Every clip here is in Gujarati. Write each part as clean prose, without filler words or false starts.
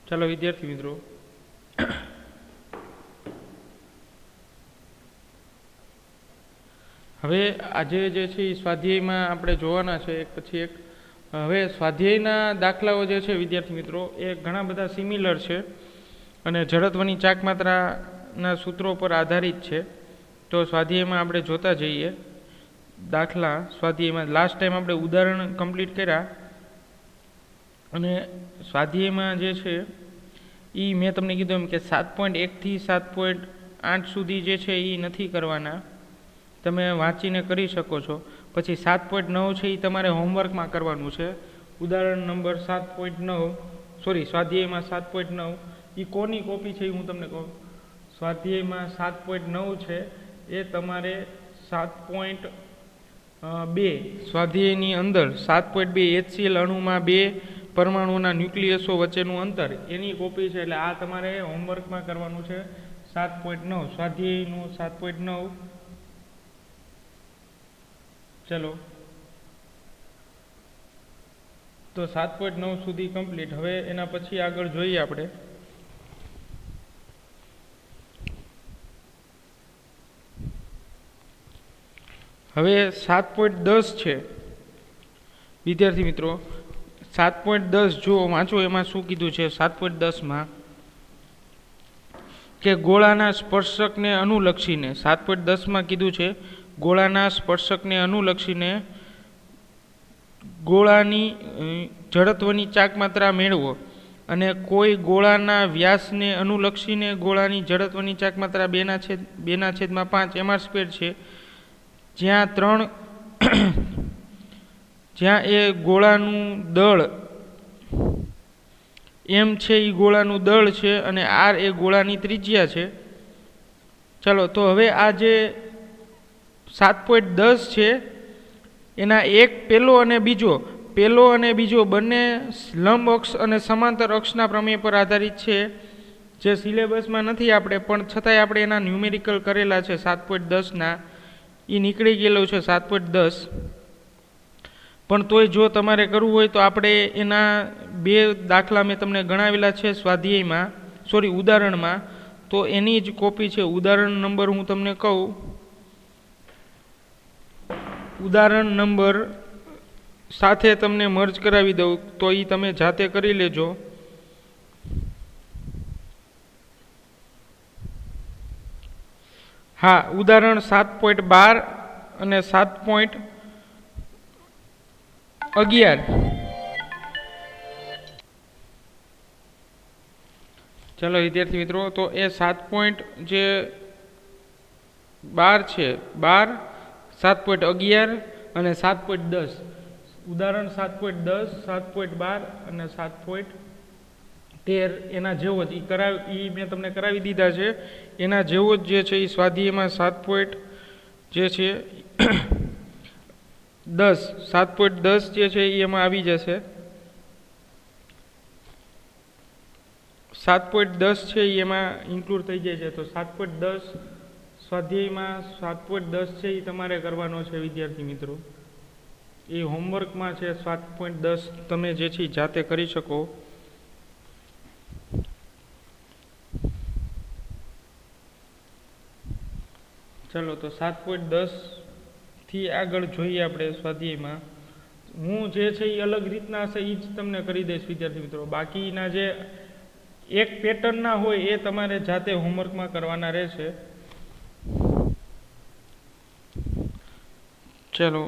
ચાલો વિદ્યાર્થી મિત્રો, હવે આજે જે છે એ સ્વાધ્યાયમાં આપણે જોવાના છે એક પછી એક. હવે સ્વાધ્યાયના દાખલાઓ જે છે વિદ્યાર્થી મિત્રો એ ઘણા બધા સિમિલર છે અને જડત્વની ચાકમાત્રાના સૂત્રો પર આધારિત છે. તો સ્વાધ્યાયમાં આપણે જોતા જઈએ દાખલા. સ્વાધ્યાયમાં લાસ્ટ ટાઈમ આપણે ઉદાહરણ કમ્પ્લીટ કર્યા અને સ્વાધ્યાયમાં જે છે એ મેં તમને કીધું એમ કે 7.1 થી 7.8 સુધી જે છે એ નથી કરવાના, તમે વાંચીને કરી શકો છો. પછી 7.9 છે એ તમારે હોમવર્કમાં કરવાનું છે. ઉદાહરણ નંબર 7.9 સ્વાધ્યાયમાં 7.9 એ કોની કોપી છે એ હું તમને કહું. સ્વાધ્યાયમાં 7.9 છે એ તમારે 7.2 સ્વાધ્યાયની અંદર 7.2 HCl અણુમાં 2 પરમાણુના ન્યુક્લિયસો વચ્ચેનું અંતર એની કોપી છે. એટલે આ તમારે હોમવર્કમાં કરવાનું છે. 7.9 સ્વાધ્યાયનું 7.9. ચલો તો 7.9 સુધી કમ્પ્લીટ. હવે એના પછી આગળ જોઈએ આપણે. હવે 7.10 છે વિદ્યાર્થી મિત્રો. 7.10 જો વાંચો એમાં શું કીધું છે. 7.10માં કે ગોળાના સ્પર્શકને અનુલક્ષીને 7.10માં કીધું છે ગોળાના સ્પર્શકને અનુલક્ષીને ગોળાની જડત્વની ચાકમાત્રા મેળવો અને કોઈ ગોળાના વ્યાસને અનુલક્ષીને ગોળાની જડત્વની ચાકમાત્રા 2/5 m² છે. જ્યાં એ ગોળાનું દળ m છે એ ગોળાનું દળ છે અને r એ ગોળાની ત્રિજ્યા છે. ચાલો તો હવે આ જે 7.10 છે એના એક પહેલો અને બીજો બંને લંબ અક્ષ અને સમાંતર અક્ષના પ્રમેય પર આધારિત છે. જે સિલેબસમાં નથી આપણે, પણ છતાંય આપણે એના ન્યુમેરિકલ કરેલા છે. 7.10ના એ નીકળી ગયેલો છે 7.10. પણ તોય જો તમારે કરવું હોય તો આપણે એના 2 દાખલા મેં તમને ગણાવેલા છે સ્વાધ્યાયમાં, ઉદાહરણમાં. તો એની જ કોપી છે. ઉદાહરણ નંબર હું તમને કહું. ઉદાહરણ નંબર સાથે તમને મર્જ કરાવી દઉં તો એ તમે જાતે કરી લેજો. હા, ઉદાહરણ 7.12 અને 7.11. ચાલો વિદ્યાર્થી મિત્રો, તો એ 7.12 છે 12, 7.11 અને 7.10. ઉદાહરણ 7.10, 7.12 અને 7.13 એના જેવો જ એ મેં તમને કરાવી દીધા છે. એના જેવો જ જે છે એ સ્વાધ્યાયમાં 7.10 જે છે એ એમાં આવી જશે. 7.10 છે એ એમાં ઇન્ક્લુડ થઈ જાય છે. તો 7.10 સ્વાધ્યાયમાં 7.10 છે એ તમારે કરવાનો છે વિદ્યાર્થી મિત્રો. એ હોમવર્કમાં છે. 7.10 તમે જે છે જાતે કરી શકો. ચાલો તો 7.10 થી આગળ જોઈએ આપણે સ્વાધ્યાયમાં. હું જે છે એ અલગ રીતના હશે એ જ તમને કરી દઈશ વિદ્યાર્થી મિત્રો. બાકીના જે એક પેટર્નના હોય એ તમારે જાતે હોમવર્કમાં કરવાના રહેશે. ચલો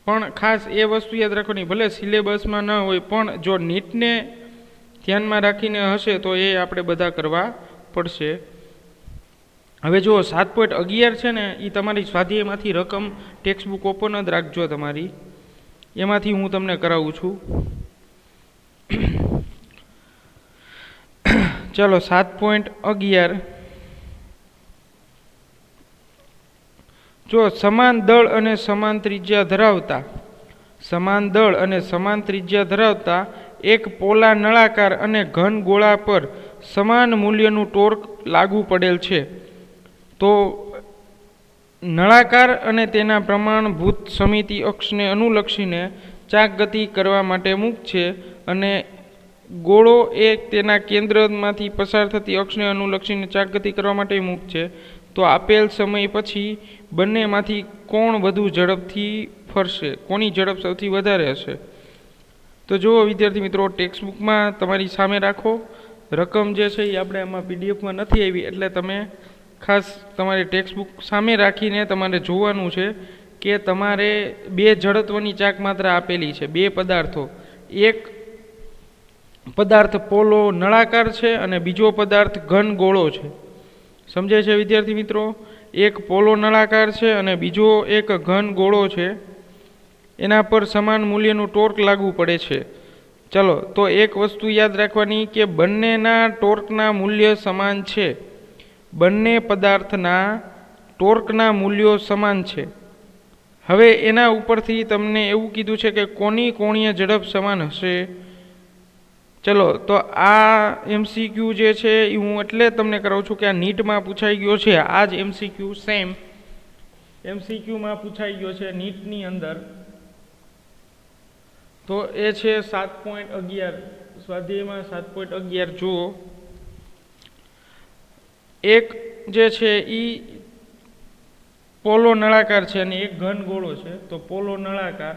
પણ ખાસ એ વસ્તુ યાદ રાખવાની, ભલે સિલેબસમાં ન હોય પણ જો નીટને ધ્યાનમાં રાખીને હશે તો એ આપણે બધા કરવા પડશે. હવે જો 7.11 છે ને એ તમારી સ્વાધ્યાયમાંથી રકમ ટેક્સ્ટબુક ઓપન જ રાખજો તમારી, એમાંથી હું તમને કરાવું છું. ચાલો 7.11. જો સમાન દળ અને સમાન ત્રિજ્યા ધરાવતા એક પોલા નળાકાર અને ઘન ગોળા પર સમાન મૂલ્યનું ટોર્ક લાગુ પડેલ છે તો નળાકાર અને તેના પ્રમાણભૂત સમિતિ અક્ષને અનુલક્ષીને ચાક ગતિ કરવા માટે મુક્ત છે અને ગોળો એ તેના કેન્દ્રમાંથી પસાર થતી અક્ષને અનુલક્ષીને ચાક ગતિ કરવા માટે મુક્ત છે. તો આપેલ સમય પછી બંનેમાંથી કોણ વધુ ઝડપથી ફરશે? કોની ઝડપ સૌથી વધારે હશે? તો જુઓ વિદ્યાર્થી મિત્રો, ટેક્સ્ટબુકમાં તમારી સામે રાખો. રકમ જે છે એ આપણે આમાં પીડીએફમાં નથી આવી, એટલે તમે ખાસ તમારે ટેક્સ્ટબુક સામે રાખીને તમારે જોવાનું છે કે તમારે બે જડત્વની ચાક માત્રા આપેલી છે, બે પદાર્થો. એક પદાર્થ પોલો નળાકાર છે અને બીજો પદાર્થ ઘન ગોળો છે. સમજાય છે વિદ્યાર્થી મિત્રો? એક પોલો નળાકાર છે અને બીજો એક ઘન ગોળો છે. એના પર સમાન મૂલ્યનું ટોર્ક લાગુ પડે છે. ચલો, તો એક વસ્તુ યાદ રાખવાની કે બંનેના ટોર્કના મૂલ્ય સમાન છે. બંને પદાર્થના ટોર્કના મૂલ્યો સમાન છે. હવે એના ઉપરથી તમને એવું કીધું છે કે કોની કોણીય ઝડપ સમાન હશે. ચલો, તો આ એમસીક્યુ જે છે એ હું એટલે તમને કરાવું છું કે આ નીટમાં પૂછાઈ ગયો છે. આ જ એમસીક્યુ સેમ એમસીક્યુમાં પૂછાઈ ગયો છે નીટની અંદર. તો એ છે 7.11, સ્વાધ્યાયમાં 7.11. જુઓ, એક જે છે એ પોલો નળાકાર છે અને એક ઘન ગોળો છે. તો પોલો નળાકાર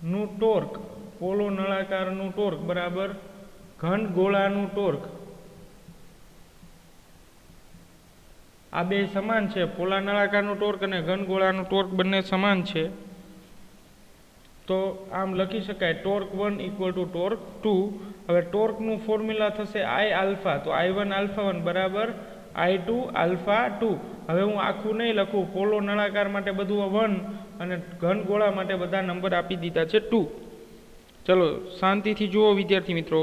નું ટોર્ક, પોલો નળાકારનું ટોર્ક બરાબર ઘન ગોળાનું ટોર્ક. આ બે સમાન છે. પોલા નળાકારનું ટોર્ક અને ઘન ગોળાનું ટોર્ક બંને સમાન છે. તો આમ લખી શકાય ટોર્ક 1 ઇક્વલ ટુ ટોર્ક 2. હવે ટોર્કનું ફોર્મ્યુલા થશે I આલ્ફા. તો I1 આલ્ફા 1 બરાબર I2 આલ્ફા 2. હવે હું આખું નહીં લખું. પોલો નળાકાર માટે બધું 1 અને ઘન ગોળા માટે બધા નંબર આપી દીધા છે 2. ચલો શાંતિથી જુઓ વિદ્યાર્થી મિત્રો.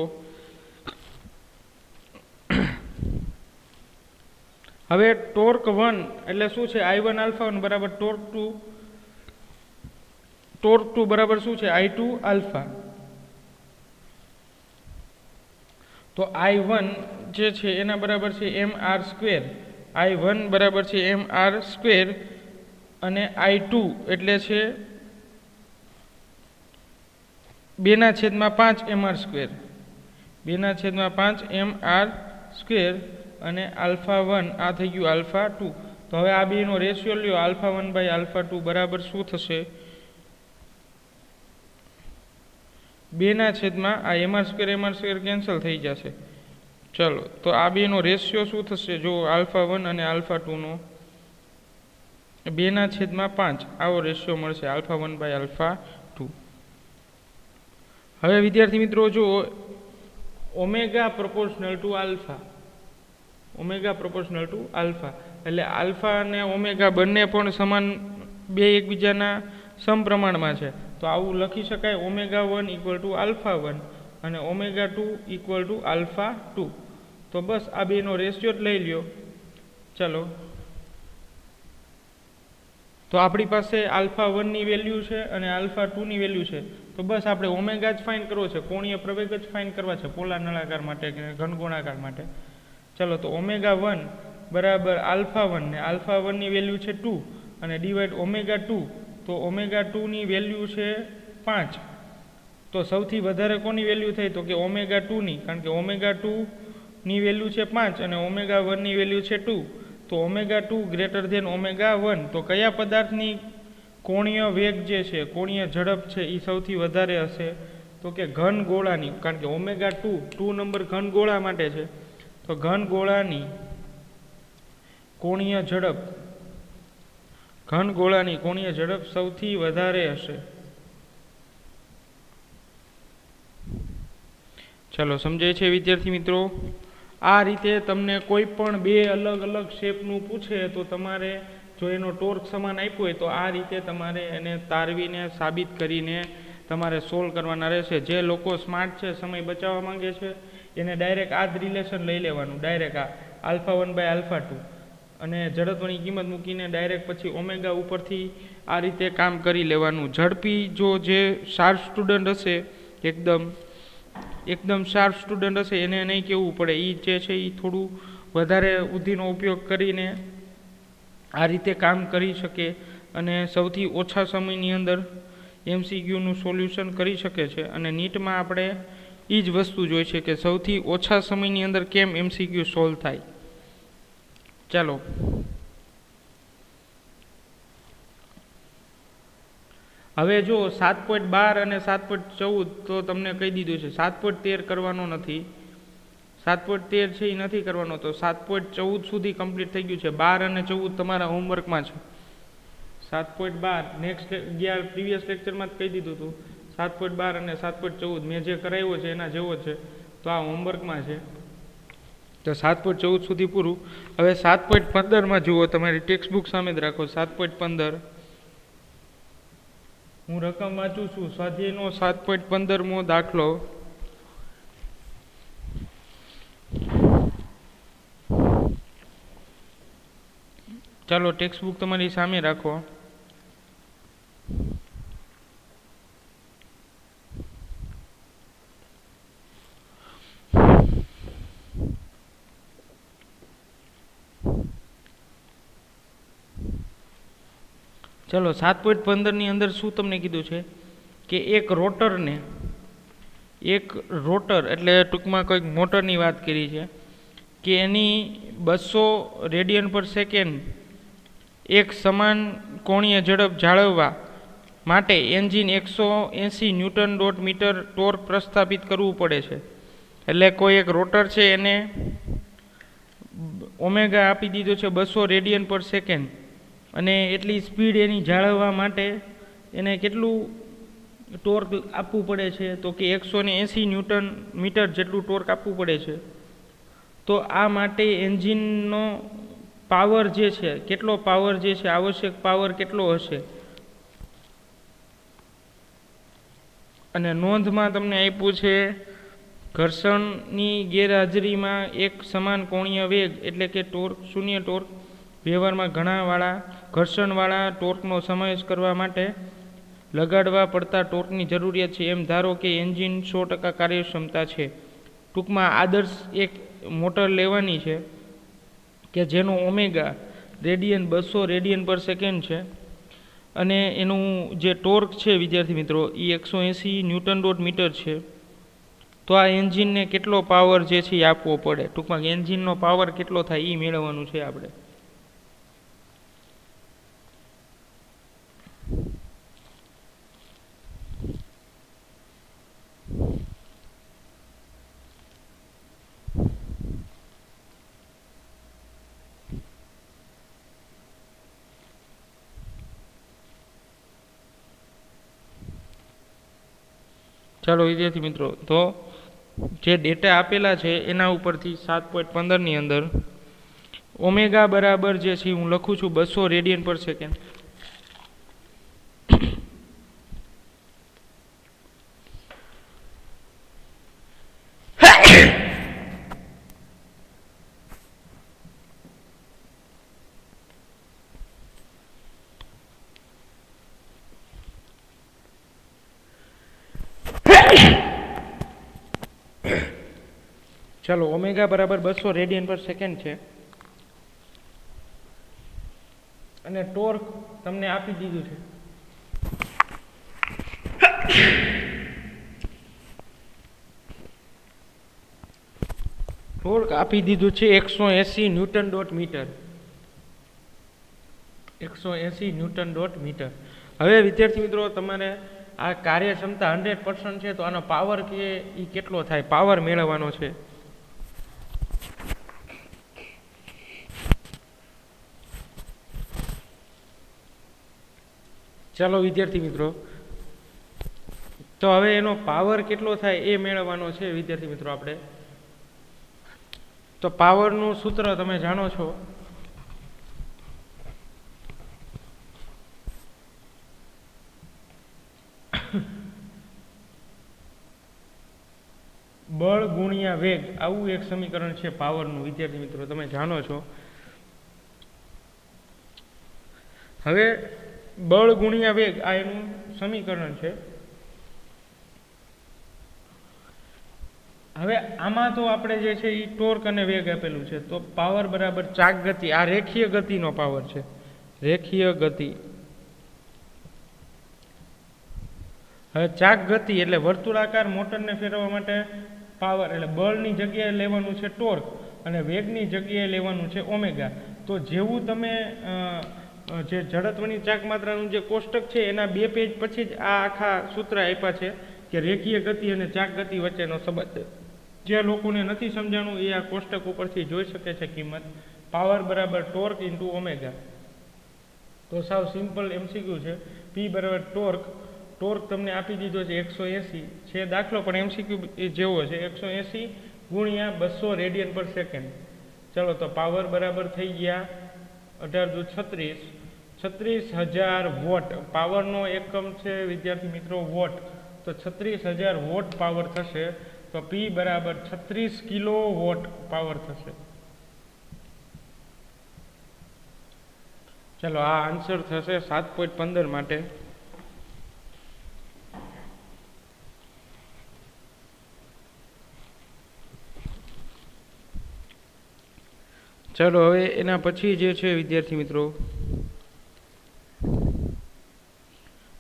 હવે ટોર્ક 1 એટલે શું છે? I1 આલ્ફા 1 બરાબર ટોર્ક 2. ટોર્ક 2 બરાબર શું છે? I2 alpha. તો I1 જે છે એના બરાબર છે mr સ્ક્વેર. I1 બરાબર છે mr સ્ક્વેર અને I2 એટલે છે 2/5 mr સ્ક્વેર. 2/5 mr સ્ક્વેર અને આલ્ફા 1 આ થઈ ગયું આલ્ફા 2. તો હવે આ બેનો રેશિયો લ્યો, આલ્ફા 1 બાય આલ્ફા 2 બરાબર શું થશે? 2/, આ mr સ્ક્વેર કેન્સલ થઈ જશે. ચલો, તો આ બેનો રેશિયો શું થશે? જો આલ્ફા 1 અને આલ્ફા 2 નો 2/5 આવો રેશિયો મળશે, આલ્ફા 1 બાય આલ્ફા 2. હવે વિદ્યાર્થી મિત્રો જો omega proportional to alpha, omega proportional to alpha એટલે આલ્ફા અને ઓમેગા બંને પણ સમાન, બે એકબીજાના સમપ્રમાણમાં છે. તો આવું લખી શકાય ઓમેગા 1 ઇક્વલ ટુ આલ્ફા 1 અને ઓમેગા 2 ઇક્વલ ટુ આલ્ફા 2. તો બસ આ બેનો રેશિયો જ લઈ લ્યો. ચલો, તો આપણી પાસે આલ્ફા 1ની વેલ્યુ છે અને આલ્ફા 2ની વેલ્યુ છે. તો બસ આપણે ઓમેગા જ ફાઇન્ડ કરવો છે, કોણીય પ્રવેગ જ ફાઇન્ડ કરવા છે પોલા નળાકાર માટે કે ઘનગોળાકાર માટે. ચલો, તો ઓમેગા 1 બરાબર આલ્ફા 1 ને આલ્ફા 1ની વેલ્યુ છે 2 અને ડિવાઈડ ઓમેગા 2. તો ઓમેગા 2ની વેલ્યુ છે 5. તો સૌથી વધારે કોની વેલ્યુ થઈ? તો કે ઓમેગા 2ની, કારણ કે ઓમેગા 2ની વેલ્યુ છે 5 અને ઓમેગા 1ની વેલ્યુ છે 2. તો ઓમેગા 2 ગ્રેટર ધેન ઓમેગા 1. તો કયા પદાર્થની કોણીય વેગ જે છે, કોણીય ઝડપ છે એ સૌથી વધારે હશે? તો કે ઘન ગોળાની, કારણ કે ઓમેગા 2 નંબર ઘન ગોળા માટે છે. તો ઘન ગોળાની કોણીય ઝડપ, ઘન ગોળાની કોણીય ઝડપ સૌથી વધારે હશે. ચાલો, સમજાય છે વિદ્યાર્થી મિત્રો? આ રીતે તમને કોઈ પણ બે અલગ અલગ શેપનું પૂછે તો તમારે જો એનો ટોર્ક સમાન આપ્યો હોય તો આ રીતે તમારે એને તારવીને સાબિત કરીને તમારે સોલ્વ કરવાના રહેશે. જે લોકો સ્માર્ટ છે, સમય બચાવવા માંગે છે, એને ડાયરેક્ટ આ જ રિલેશન લઈ લેવાનું, ડાયરેક્ટ આ આલ્ફા 1 બાય આલ્ફા 2 અને ઝડપની કિંમત મૂકીને ડાયરેક્ટ પછી ઓમેગા ઉપરથી આ રીતે કામ કરી લેવાનું. ઝડપી જો જે શાર્પ સ્ટુડન્ટ હશે, એકદમ શાર્પ સ્ટુડન્ટ હશે, એને નહીં કહેવું પડે. એ જે છે એ થોડું વધારે બુદ્ધિનો ઉપયોગ કરીને આ રીતે કામ કરી શકે અને સૌથી ઓછા સમયની અંદર MCQનું સોલ્યુશન કરી શકે છે અને નીટમાં આપણે એ જ વસ્તુ જોઈ છે કે સૌથી ઓછા સમયની અંદર કેમ MCQ સોલ્વ થાય. ચાલો હવે જો 7.12 અને 7.14 તો તમને કહી દીધું છે. 7.13 કરવાનો નથી, 7.13 છે એ નથી કરવાનો, તો 7.14 સુધી કમ્પ્લીટ થઈ ગયું છે. 12 અને 14 તમારા હોમવર્કમાં છે. 7.12 નેક્સ્ટ પ્રીવિયસ લેક્ચરમાં જ કહી દીધું હતું. 7.12 અને 7.14 મેં જે કરાવ્યો છે એના જેવો છે, તો આ હોમવર્કમાં છે. તો 7.14 સુધી પૂરું. હવે 7.15માં જુઓ, તમારી ટેક્સ્ટ બુક સામે જ રાખો. 7.15 હું રકમ વાંચું છું. સ્વાધ્યાયનો 7.15મો દાખલો. ચાલો ટેક્સ્ટ બુક તમારી સામે રાખો. ચલો 7.15ની અંદર શું તમને કીધું છે કે એક રોટર એટલે ટૂંકમાં કોઈક મોટરની વાત કરી છે કે એની 200 રેડિયન પર સેકન્ડ એક સમાન કોણીય ઝડપ જાળવવા માટે engine 180 newton dot metre torque પ્રસ્થાપિત કરવું પડે છે. એટલે કોઈ એક રોટર છે એને ઓમેગા આપી દીધો છે 200 રેડિયન પર સેકન્ડ, અને એટલી સ્પીડ એની જાળવવા માટે એને કેટલું ટોર્ક આપવું પડે છે, તો કે 180 ન્યૂટન મીટર જેટલું ટોર્ક આપવું પડે છે. તો આ માટે એન્જિનનો પાવર જે છે, કેટલો પાવર જે છે, આવશ્યક પાવર કેટલો હશે. અને નોંધમાં તમને આપ્યું છે ઘર્ષણની ગેરહાજરીમાં એક સમાન કોણીય વેગ એટલે કે ટોર્ક, શૂન્ય ટોર્ક. વ્યવહારમાં ઘર્ષણવાળા ટોર્કનો સમાવેશ કરવા માટે લગાડવા પડતા ટોર્કની જરૂરિયાત છે. એમ ધારો કે એન્જિન 100% કાર્યક્ષમતા છે. ટૂંકમાં આદર્શ એક મોટર લેવાની છે કે જેનો ઓમેગા રેડિયન 200 રેડિયન પર સેકન્ડ છે, અને એનું જે ટોર્ક છે વિદ્યાર્થી મિત્રો એ 180 ન્યૂટન ડોટ મીટર છે. તો આ એન્જિનને કેટલો પાવર જે છે એ આપવો પડે. ટૂંકમાં એન્જિનનો પાવર કેટલો થાય એ મેળવવાનું છે આપણે. ચાલો વિદ્યાર્થી મિત્રો, તો જે ડેટા આપેલા છે એના ઉપરથી 7.15ની અંદર ઓમેગા બરાબર જે છે હું લખું છું 200 રેડિયન પર સેકન્ડ. ચાલો ઓમેગા બરાબર 200 રેડિયન પર સેકન્ડ છે, અને ટોર્ક તમને આપી દીધું છે. ટોર્ક આપી દીધું છે 180 newton dot metre. 180 newton dot metre. હવે વિદ્યાર્થી મિત્રો તમારે આ કાર્યક્ષમતા 100% છે, તો આનો પાવર કે એ કેટલો થાય, પાવર મેળવવાનો છે. ચાલો વિદ્યાર્થી મિત્રો, તો હવે એનો પાવર કેટલો થાય એ મેળવવાનો છે વિદ્યાર્થી મિત્રો આપણે. તો પાવરનું સૂત્ર તમે જાણો છો. બળ ગુણ્યા વેગ, આવું એક સમીકરણ છે પાવરનું વિદ્યાર્થી મિત્રો, તમે જાણો છો. હવે બળ ગુણ્યા વેગ આ એનું સમીકરણ છે. હવે આમાં તો આપણે જે છે એ ટોર્ક અને વેગ આપેલું છે, તો પાવર બરાબર ચાક ગતિ. આ રેખીય ગતિનો પાવર છે, રેખીય ગતિ. હવે ચાક ગતિ એટલે વર્તુળાકાર મોટરને ફેરવવા માટે પાવર એટલે બળની જગ્યાએ લેવાનું છે ટોર્ક અને વેગની જગ્યાએ લેવાનું છે ઓમેગા. તો જેવું તમે જે જડત્વની ચાક માત્રાનું જે કોષ્ટક છે એના 2 પેજ પછી જ આ આખા સૂત્ર આપ્યા છે કે રેખીય ગતિ અને ચાક ગતિ વચ્ચેનો સંબંધ. જે લોકોને નથી સમજાણું એ આ કોષ્ટક ઉપરથી જોઈ શકે છે કિંમત. પાવર બરાબર ટોર્ક ઇન્ટુ ઓમેગા. તો સાવ સિમ્પલ એમસીક્યુ છે. પી બરાબર ટોર્ક. ટોર્ક તમને આપી દીધો છે 180 છે દાખલો, પણ એમસીક્યુ જેવો છે. 180 ગુણ્યા 200 રેડિયન પર સેકન્ડ. ચલો તો પાવર બરાબર થઈ ગયા 36,000 વોટ. પાવરનો એકમ છે વિદ્યાર્થી મિત્રો વોટ. તો 36,000 વોટ પાવર થશે. તો પી બરાબર 36 કિલો વોટ પાવર થશે. ચલો આ આન્સર થશે 7.15 માટે. ચલો હવે એના પછી જે છે વિદ્યાર્થી મિત્રો,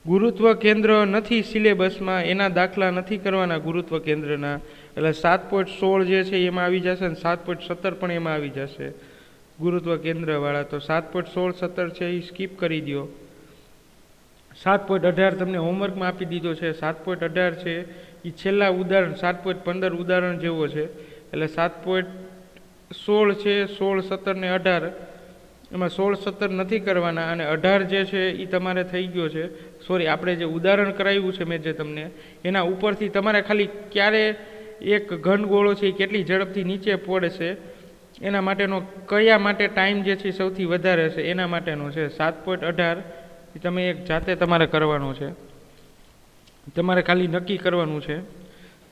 ગુરુત્વ કેન્દ્ર નથી સિલેબસમાં, એના દાખલા નથી કરવાના ગુરુત્વ કેન્દ્રના. એટલે 7.16 જે છે એમાં આવી જશે અને 7.17 પણ એમાં આવી જશે ગુરુત્વ કેન્દ્રવાળા. તો 7.16, 17 છે એ સ્કીપ કરી દો. 7.18 તમને હોમવર્કમાં આપી દીધો છે. 7.18 છે એ છેલ્લા ઉદાહરણ 7.15 ઉદાહરણ જેવો છે. એટલે 7.16 છે, 16, 17 ને 18 એમાં 16, 17 નથી કરવાના અને 18 જે છે એ તમારે થઈ ગયો છે. સોરી, આપણે જે ઉદાહરણ કરાવ્યું છે મેં જે તમને, એના ઉપરથી તમારે ખાલી ક્યારે એક ઘન ગોળો છે એ કેટલી ઝડપથી નીચે પડશે એના માટેનો કયા માટે ટાઈમ જે છે સૌથી વધારે છે એના માટેનો છે. 7.18 એ તમે એક જાતે તમારે કરવાનો છે. તમારે ખાલી નક્કી કરવાનું છે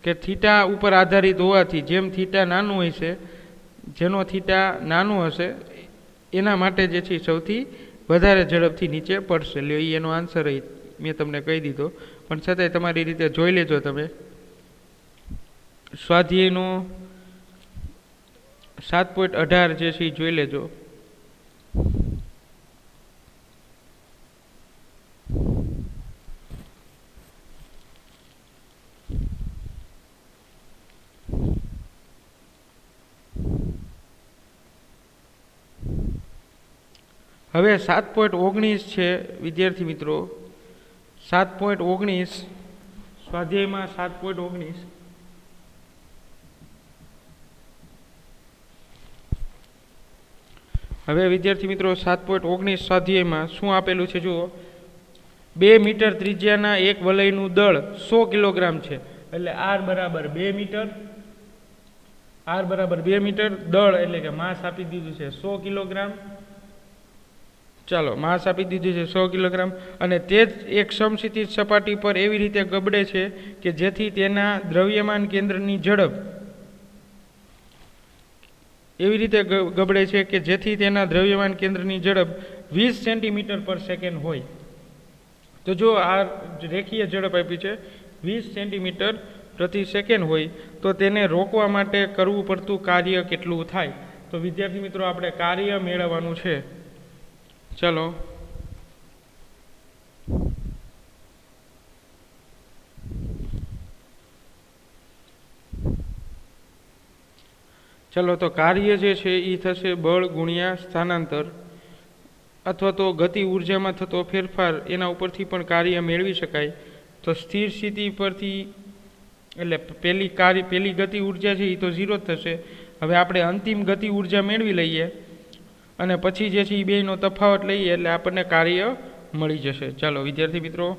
કે થીટા ઉપર આધારિત હોવાથી જેમ થીટા નાનું હોય છે, જેનો થીટા નાનો હશે એના માટે જે છે સૌથી વધારે ઝડપથી નીચે પડશે. લ્યો એ એનો આન્સર મેં તમને કહી દીધો, પણ છતાંય તમારી રીતે જોઈ લેજો. તમે સ્વાધ્યાયનો 7.18 જે છે એ જોઈ લેજો. હવે 7.19 છે વિદ્યાર્થી મિત્રો. 7.19 સ્વાધ્યાયમાં 7.19 હવે વિદ્યાર્થી મિત્રો 7.19 સ્વાધ્યાયમાં શું આપેલું છે જુઓ. 2 મીટર ત્રિજ્યાના એક વલયનું દળ 100 કિલોગ્રામ છે. એટલે આર બરાબર 2 મીટર. આર બરાબર 2 મીટર. દળ એટલે કે માસ આપી દીધું છે 100 કિલોગ્રામ. ચાલો માસ આપી દીધું છે 100 કિલોગ્રામ. અને તે જ એક સમક્ષિતિજ સપાટી પર એવી રીતે ગબડે છે કે જેથી તેના દ્રવ્યમાન કેન્દ્રની ઝડપ એવી રીતે ગબડે છે કે જેથી તેના દ્રવ્યમાન કેન્દ્રની ઝડપ 20 સેન્ટીમીટર પર સેકન્ડ હોય. તો જો આ રેખીય ઝડપ આપી છે 20 સેન્ટીમીટર પ્રતિ સેકન્ડ હોય, તો તેને રોકવા માટે કરવું પડતું કાર્ય કેટલું થાય? તો વિદ્યાર્થી મિત્રો આપણે કાર્ય મેળવવાનું છે. ચલો ચલો તો કાર્ય જે છે એ થશે બળ ગુણ્યા સ્થાનાંતર, અથવા તો ગતિ ઉર્જામાં થતો ફેરફાર, એના ઉપરથી પણ કાર્ય મેળવી શકાય. તો સ્થિર સ્થિતિ પરથી એટલે પેલી ગતિ ઉર્જા છે એ તો 0 જ થશે. હવે આપણે અંતિમ ગતિ ઉર્જા મેળવી લઈએ અને પછી જે છે એ બેયનો તફાવત લઈએ એટલે આપણને કાર્ય મળી જશે. ચાલો વિદ્યાર્થી મિત્રો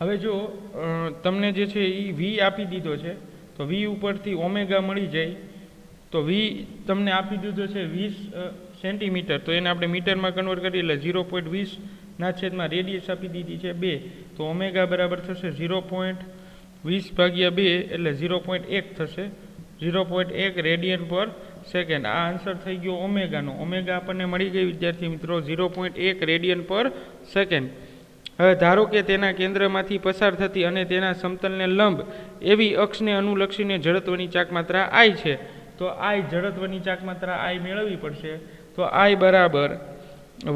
હવે જો તમને જે છે એ વી આપી દીધો છે, તો વી ઉપરથી ઓમેગા મળી જાય. તો વી તમને આપી દીધો છે 20 સેન્ટીમીટર, તો એને આપણે મીટરમાં કન્વર્ટ કરી એટલે 0.20 ના છેદમાં રેડિયસ આપી દીધી છે 2. તો ઓમેગા બરાબર થશે 0.20 ભાગ્યા 2 એટલે 0.1 થશે. 0.1 રેડિયન પર સેકન્ડ. આ આન્સર થઈ ગયો ઓમેગાનો. ઓમેગા આપણને મળી ગઈ વિદ્યાર્થી મિત્રો 0.1 રેડિયન પર સેકન્ડ. હવે ધારો કે તેના કેન્દ્રમાંથી પસાર થતી અને તેના સમતલને લંબ એવી અક્ષને અનુલક્ષીને જડત્વની ચાક માત્રા આઈ છે. તો આઈ જડત્વની ચાક માત્રા આઈ મેળવવી પડશે. તો તો I બરાબર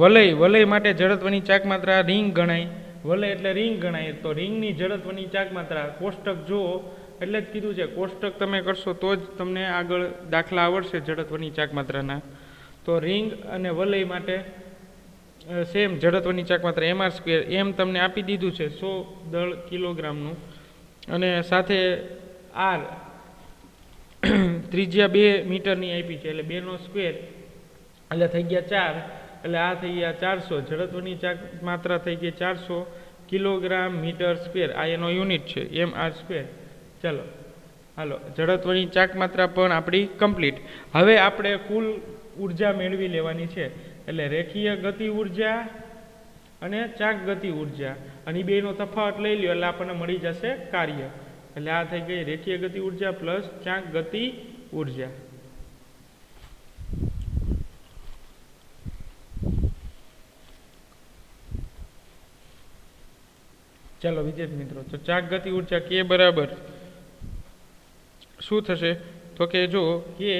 વલય માટે જડત્વની ચાક માત્રા રિંગ ગણાય. વલય એટલે રિંગ ગણાય. તો રિંગની જડત્વની ચાક માત્રા કોષ્ટક જુઓ એટલે જ કીધું છે, કોષ્ટક તમે કરશો તો જ તમને આગળ દાખલા આવડશે જડત્વની ચાક માત્રાના. તો રિંગ અને વલય માટે સેમ જડત્વની ચાક માત્રા mr², એમ તમને આપી દીધું છે 100 દળ કિલોગ્રામનું. અને સાથે r ત્રિજ્યા 2 મીટરની આપી છે, એટલે 2 નો સ્ક્વેર એટલે થઈ ગયા 4, એટલે આ થઈ ગયા 400. જડત્વની ચાક માત્રા થઈ ગઈ 400 કિલોગ્રામ મીટર સ્ક્વેર. આ એનો યુનિટ છે mr². ચાલો હાલો, જડત્વની ચાક માત્રા પણ આપણી કમ્પ્લીટ. હવે આપણે કુલ ઉર્જા મેળવી લેવાની છે, એટલે રેખીય ગતિ ઉર્જા અને ચાક ગતિ ઉર્જા, અને એ બેનો તફાવત લઈ લ્યો એટલે આપણને મળી જશે કાર્ય. એટલે આ થઈ ગઈ રેખીય ગતિ ઉર્જા પ્લસ ચાક ગતિ ઉર્જા. ચાલો વિદ્યાર્થી મિત્રો, તો ચાક ગતિ ઉર્જા કે બરાબર શું થશે? તો કે જો કે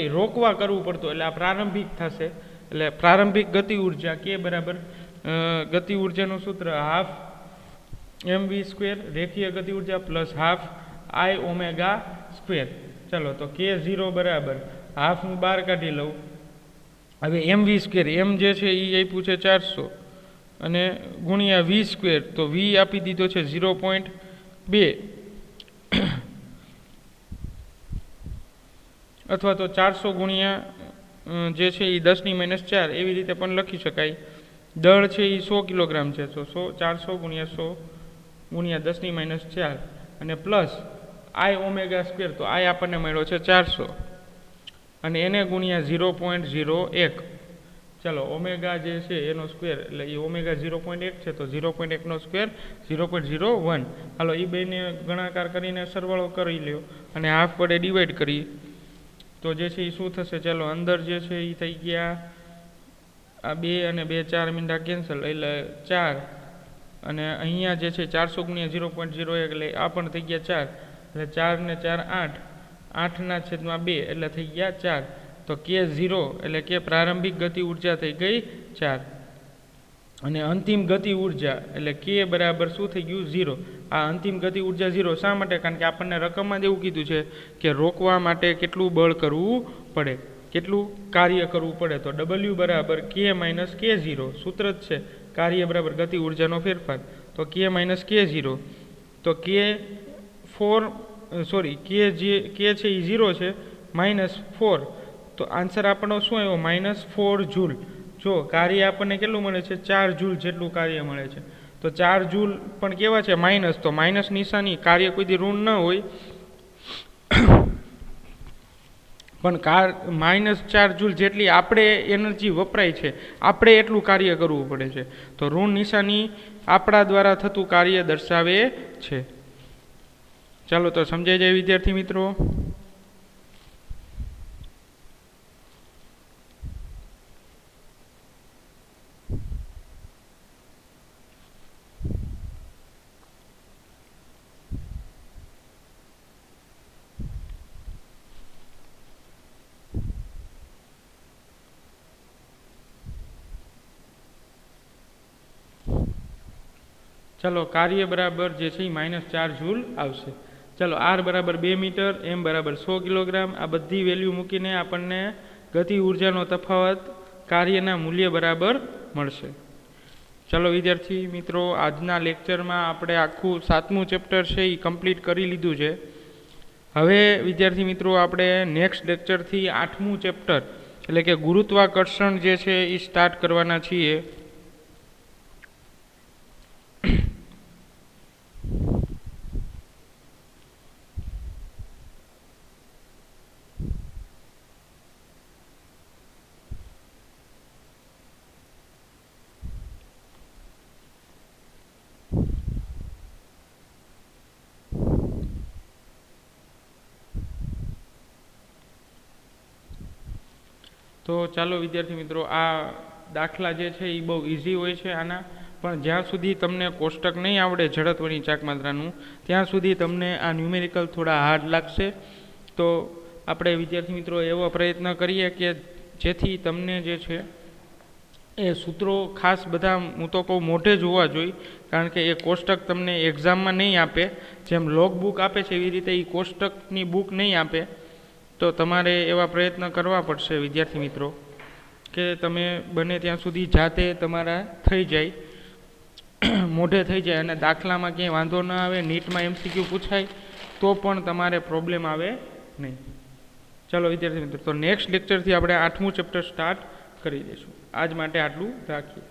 રોકવા કરવું પડતું એટલે આ પ્રારંભિક થશે. એટલે પ્રારંભિક ગતિ ઉર્જા કે બરાબર ગતિ ઉર્જાનું સૂત્ર હાફ mv², રેખીય ગતિ ઉર્જા પ્લસ હાફ I⍵². ચાલો તો k0 બરાબર હાફ હું બહાર કાઢી લઉં. હવે mv², એમ જે છે એ આપ્યું છે 400 અને ગુણ્યા v², તો v આપી દીધો છે 0.2 અથવા તો 400 ગુણ્યા જે છે એ 10⁻⁴ એવી રીતે પણ લખી શકાય. દળ છે એ 100 કિલોગ્રામ છે, તો 400 ગુણ્યા 100 ગુણ્યા 10⁻⁴ અને પ્લસ I⍵², તો I આપણને મળ્યો છે 400 અને એને ગુણ્યા 0.01. ચાલો ઓમેગા જે છે એનો સ્ક્વેર, એટલે એ ઓમેગા 0.1 છે, તો 0.1 નો સ્ક્વેર 0.01. હાલો એ બેને ગુણાકાર કરીને સરવાળો કરી લ્યો અને હાફ વડે ડિવાઈડ કરી તો જે છે એ શું થશે? ચાલો અંદર જે છે એ થઈ ગયા આ 2 અને 2 4 મીંડા કેન્સલ, એટલે 4 અને અહીંયા જે છે 400 ગુણ્યા 0.01 એટલે આ પણ થઈ ગયા 4, એટલે 4 ને 4 8, 8/2 એટલે થઈ ગયા 4. તો k0 એટલે કે પ્રારંભિક ગતિ ઉર્જા થઈ ગઈ 4 અને અંતિમ ગતિ ઉર્જા એટલે k બરાબર શું થઈ ગયું? 0. આ અંતિમ ગતિ ઉર્જા 0 શા માટે? કારણ કે આપણને રકમમાં જ એવું કીધું છે કે રોકવા માટે કેટલું બળ કરવું પડે, કેટલું કાર્ય કરવું પડે. તો w બરાબર k - k0, સૂત્ર જ છે કાર્ય બરાબર ગતિ ઉર્જાનો ફેરફાર. તો k - k0, તો k છે એ 0 છે -4, તો આન્સર આપણો શું આવ્યો? -4 જૂલ. જો કાર્ય આપણને કેટલું મળે છે? 4 જૂલ જેટલું કાર્ય મળે છે. તો 4 જૂલ પણ કેવા છે? માઇનસ. તો માઇનસ નિશાની, કાર્ય કોઈ દી ઋણ ન હોય પણ -4 જૂલ જેટલી આપણે એનર્જી વપરાય છે, આપણે એટલું કાર્ય કરવું પડે છે. તો ઋણ નિશાની આપણા દ્વારા થતું કાર્ય દર્શાવે છે. ચાલો તો સમજાઈ જાય વિદ્યાર્થી મિત્રો. ચાલો કાર્ય બરાબર જે છે એ -4 જૂલ આવશે. ચાલો r બરાબર 2 મીટર, m બરાબર 100 કિલોગ્રામ, આ બધી વેલ્યુ મૂકીને આપણને ગતિ ઉર્જાનો તફાવત કાર્યના મૂલ્ય બરાબર મળશે. ચાલો વિદ્યાર્થી મિત્રો, આજના લેક્ચરમાં આપણે આખું 7મું ચેપ્ટર છે એ કમ્પ્લીટ કરી લીધું છે. હવે વિદ્યાર્થી મિત્રો આપણે નેક્સ્ટ લેક્ચરથી 8મું ચેપ્ટર એટલે કે ગુરુત્વાકર્ષણ જે છે એ સ્ટાર્ટ કરવાના છીએ. તો ચાલો વિદ્યાર્થી મિત્રો, આ દાખલા જે છે એ બહુ ઇઝી હોય છે આના, પણ જ્યાં સુધી તમને કોષ્ટક નહીં આવડે જડત્વની ચાક માત્રાનું ત્યાં સુધી તમને આ ન્યુમેરિકલ થોડા હાર્ડ લાગશે. તો આપણે વિદ્યાર્થી મિત્રો એવો પ્રયત્ન કરીએ કે જેથી તમને જે છે એ સૂત્રો ખાસ બધા હું તો કહું મોઢે જ હોવા જોઈએ, કારણ કે એ કોષ્ટક તમને એક્ઝામમાં નહીં આપે, જેમ લોગ બુક આપે છે એવી રીતે એ કોષ્ટકની બુક નહીં આપે. તો તમારે એવા પ્રયત્ન કરવા પડશે વિદ્યાર્થી મિત્રો કે તમે બને ત્યાં સુધી જાતે તમારા થઈ જાય, મોઢે થઈ જાય, અને દાખલામાં ક્યાંય વાંધો ન આવે, નીટમાં MCQ પૂછાય તો પણ તમારે પ્રોબ્લેમ આવે નહીં. ચાલો વિદ્યાર્થી મિત્રો, તો નેક્સ્ટ લેક્ચરથી આપણે 8મું ચેપ્ટર સ્ટાર્ટ કરી દઈશું. આજ માટે આટલું રાખીએ.